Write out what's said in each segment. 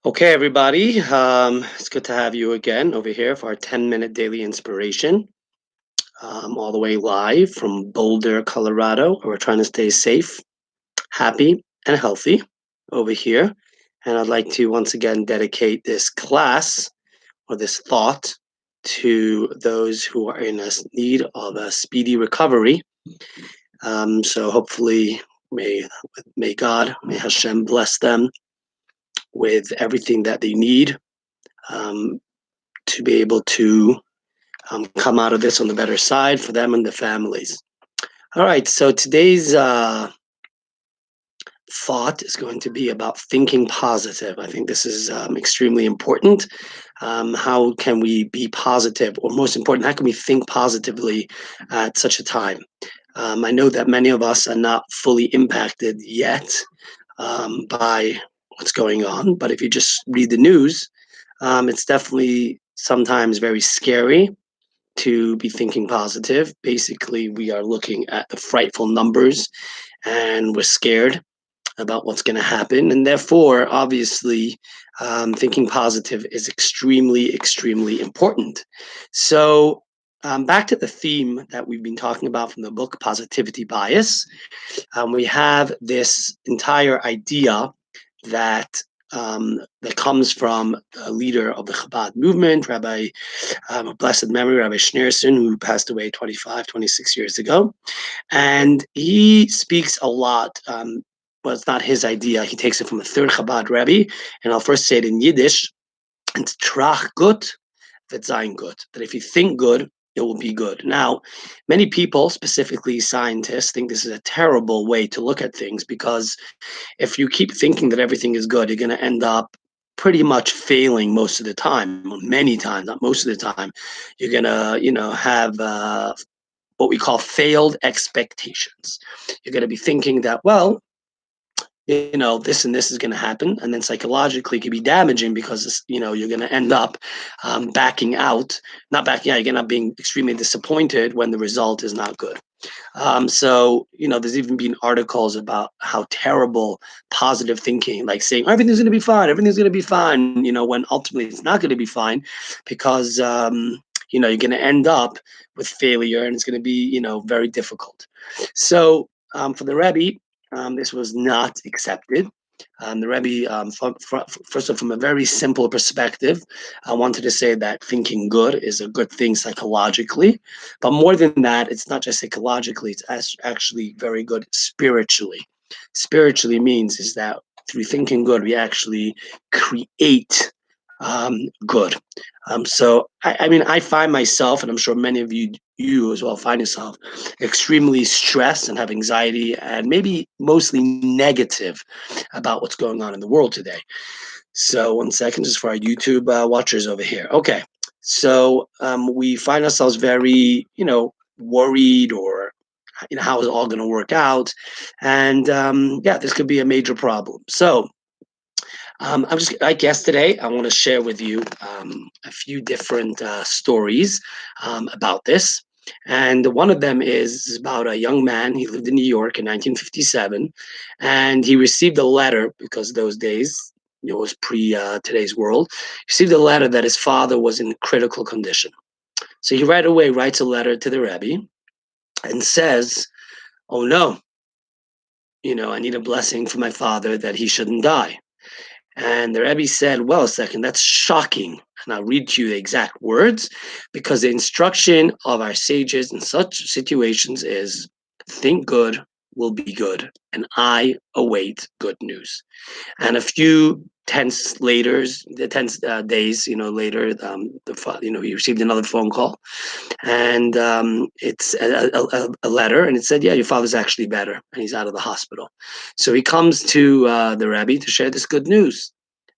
Okay, everybody. It's good to have you again over here for our 10-minute daily inspiration, all the way live from Boulder, Colorado. We're trying to stay safe, happy, and healthy over here. And I'd like to once again dedicate this class or this thought to those who are in need of a speedy recovery. So hopefully, may may God, may Hashem bless them with everything that they need. Um, to be able to come out of this on the better side for them and the families. All right, so today's thought is going to be about thinking positive. I think this is extremely important. How can we be positive, or most important, how can we think positively at such a time? I know that many of us are not fully impacted yet by what's going on, but if you just read the news, it's definitely sometimes very scary to be thinking positive. Basically, we are looking at the frightful numbers and we're scared about what's going to happen. And therefore, obviously, thinking positive is extremely, extremely important. So, back to the theme that we've been talking about from the book Positivity Bias, we have this entire idea that comes from a leader of the Chabad movement, Rabbi of blessed memory, Rabbi Schneerson, who passed away 25, 26 years ago. And he speaks a lot, but it's not his idea. He takes it from a third Chabad Rebbe. And I'll first say it in Yiddish. It's trach gut, sein gut. That if you think good, it will be good. Now, many people, specifically scientists, think this is a terrible way to look at things because if you keep thinking that everything is good, you're going to end up pretty much failing most of the time, many times, not most of the time. You're going to, have what we call failed expectations. You're going to be thinking that, well, this and this is going to happen. And then psychologically it can be damaging because, you're going to end up backing out, not backing out, you're going to end up being extremely disappointed when the result is not good. So, there's even been articles about how terrible positive thinking, like saying everything's going to be fine, everything's going to be fine, when ultimately it's not going to be fine because, you're going to end up with failure and it's going to be, very difficult. So, for the Rebbe, this was not accepted. The Rebbe, first of all, from a very simple perspective, I wanted to say that thinking good is a good thing psychologically. But more than that, it's not just psychologically, it's actually very good spiritually. Spiritually means is that through thinking good, we actually create good. So, I mean, I find myself, and I'm sure many of you as well find yourself extremely stressed and have anxiety and maybe mostly negative about what's going on in the world today. So 1 second, just for our YouTube watchers over here. Okay, so we find ourselves very, worried or how is it all going to work out, and yeah, this could be a major problem. So I'm just like yesterday, I want to share with you a few different stories about this. And one of them is about a young man. He lived in New York in 1957, and he received a letter because those days, it was pre today's world. He received a letter that his father was in critical condition. So he right away writes a letter to the Rebbe and says, "Oh no, I need a blessing for my father that he shouldn't die." And the Rebbe said, well, a second, that's shocking. And I'll read to you the exact words because the instruction of our sages in such situations is think good will be good. And I await good news. And a few tense days, later, he received another phone call, and it's a letter, and it said, "Yeah, your father's actually better, and he's out of the hospital." So he comes to the Rebbe to share this good news,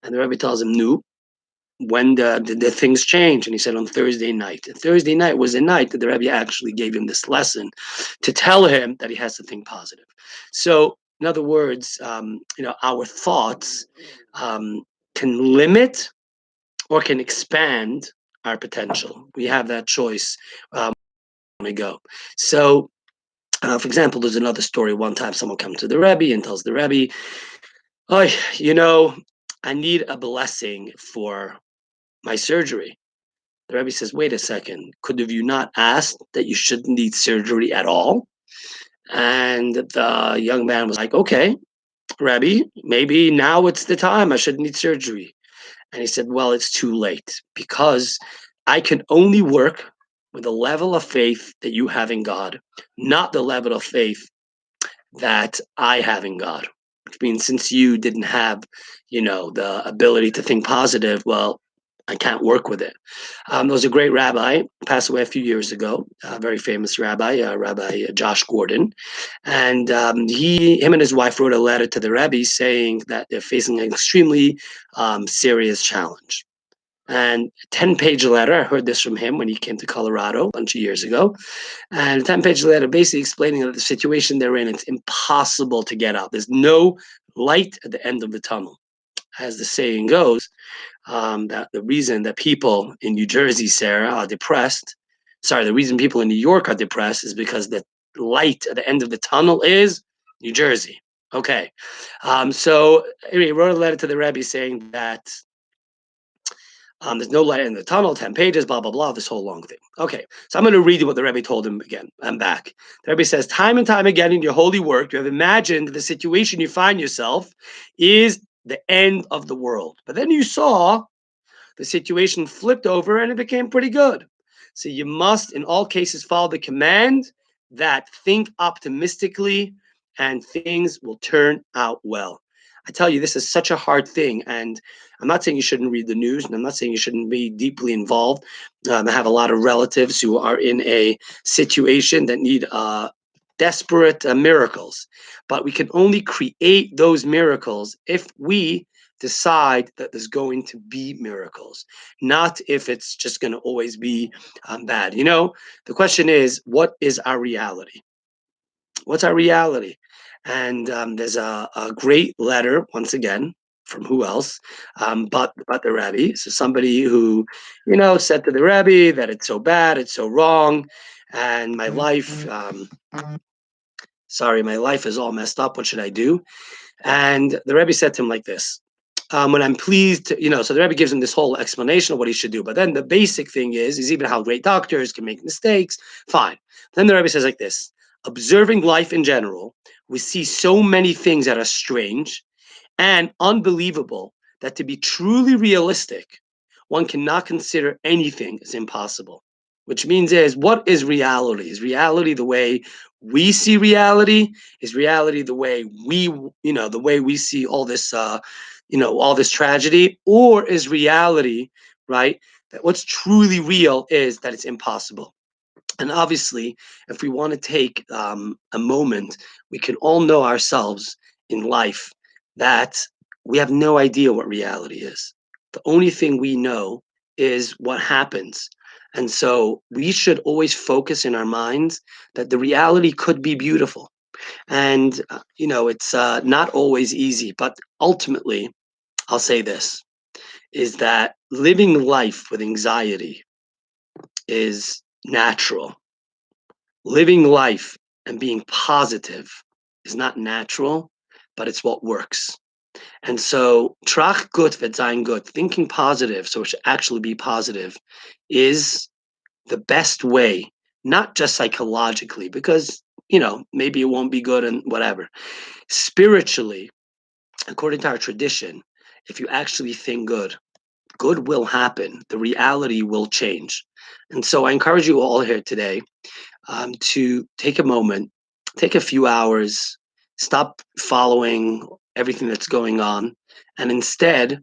and the Rebbe tells him, "No, when did the things change?" And he said, "On Thursday night." And Thursday night was the night that the Rebbe actually gave him this lesson to tell him that he has to think positive. So, in other words, our thoughts um, can limit or can expand our potential. We have that choice when we go. So, for example, there's another story. One time, someone comes to the Rebbe and tells the Rebbe, "Oh, you know." I need a blessing for my surgery. The Rebbe says, wait a second, could have you not asked that you shouldn't need surgery at all? And the young man was like, okay, Rebbe, maybe now it's the time I shouldn't need surgery. And he said, well, it's too late because I can only work with the level of faith that you have in God, not the level of faith that I have in God. Which means since you didn't have, the ability to think positive, well, I can't work with it. There was a great rabbi, passed away a few years ago, a very famous rabbi, Rabbi Josh Gordon, and him and his wife wrote a letter to the Rebbe saying that they're facing an extremely serious challenge. And 10-page letter, I heard this from him when he came to Colorado a bunch of years ago. And a 10-page letter basically explaining that the situation they're in, it's impossible to get out. There's no light at the end of the tunnel. As the saying goes, that the reason that people in New Jersey, Sarah, are depressed, the reason people in New York are depressed is because the light at the end of the tunnel is New Jersey. Okay. So anyway, he wrote a letter to the Rebbe saying that there's no light in the tunnel, 10 pages, blah, blah, blah, this whole long thing. Okay, so I'm going to read you what the Rebbe told him again. I'm back. The Rebbe says, time and time again in your holy work, you have imagined the situation you find yourself is the end of the world. But then you saw the situation flipped over and it became pretty good. So you must, in all cases, follow the command that think optimistically and things will turn out well. I tell you, this is such a hard thing. And I'm not saying you shouldn't read the news, and I'm not saying you shouldn't be deeply involved. I have a lot of relatives who are in a situation that need desperate miracles. But we can only create those miracles if we decide that there's going to be miracles, not if it's just going to always be bad. The question is, what is our reality? What's our reality? And there's a great letter, once again, from who else? But the Rebbe. So somebody who, said to the Rebbe that it's so bad, it's so wrong, and my life, my life is all messed up. What should I do? And the Rebbe said to him like this. When I'm pleased, so the Rebbe gives him this whole explanation of what he should do. But then the basic thing is even how great doctors can make mistakes. Fine. Then the Rebbe says like this: observing life in general, we see so many things that are strange and unbelievable that to be truly realistic, one cannot consider anything as impossible. Which means what is reality? Is reality the way we see reality? Is reality the way the way we see all this, all this tragedy? Or is reality, right, that what's truly real is that it's impossible? And obviously, if we want to take a moment, we can all know ourselves in life that we have no idea what reality is. The only thing we know is what happens. And so we should always focus in our minds that the reality could be beautiful. And, it's not always easy, but ultimately, I'll say this is that living life with anxiety is natural. Living life and being positive is not natural, but it's what works. And so, trach gut wird sein gut, thinking positive, so it should actually be positive, is the best way, not just psychologically, because, maybe it won't be good and whatever. Spiritually, according to our tradition, if you actually think good, good will happen. The reality will change. And so I encourage you all here today to take a moment, take a few hours, stop following everything that's going on, and instead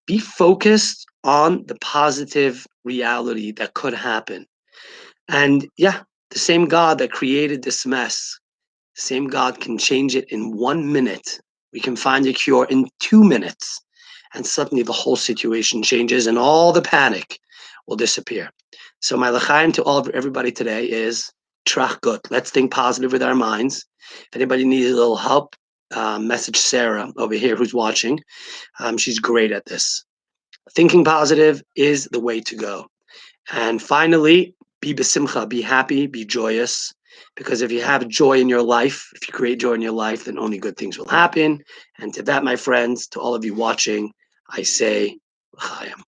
be focused on the positive reality that could happen. And yeah, the same God that created this mess, the same God can change it in 1 minute. We can find a cure in 2 minutes. And suddenly the whole situation changes and all the panic will disappear. So my l'chaim to everybody today is trach gut. Let's think positive with our minds. If anybody needs a little help, message Sarah over here who's watching. She's great at this. Thinking positive is the way to go. And finally, be besimcha, be happy, be joyous. Because if you have joy in your life, if you create joy in your life, then only good things will happen. And to that, my friends, to all of you watching, I say l'chaim.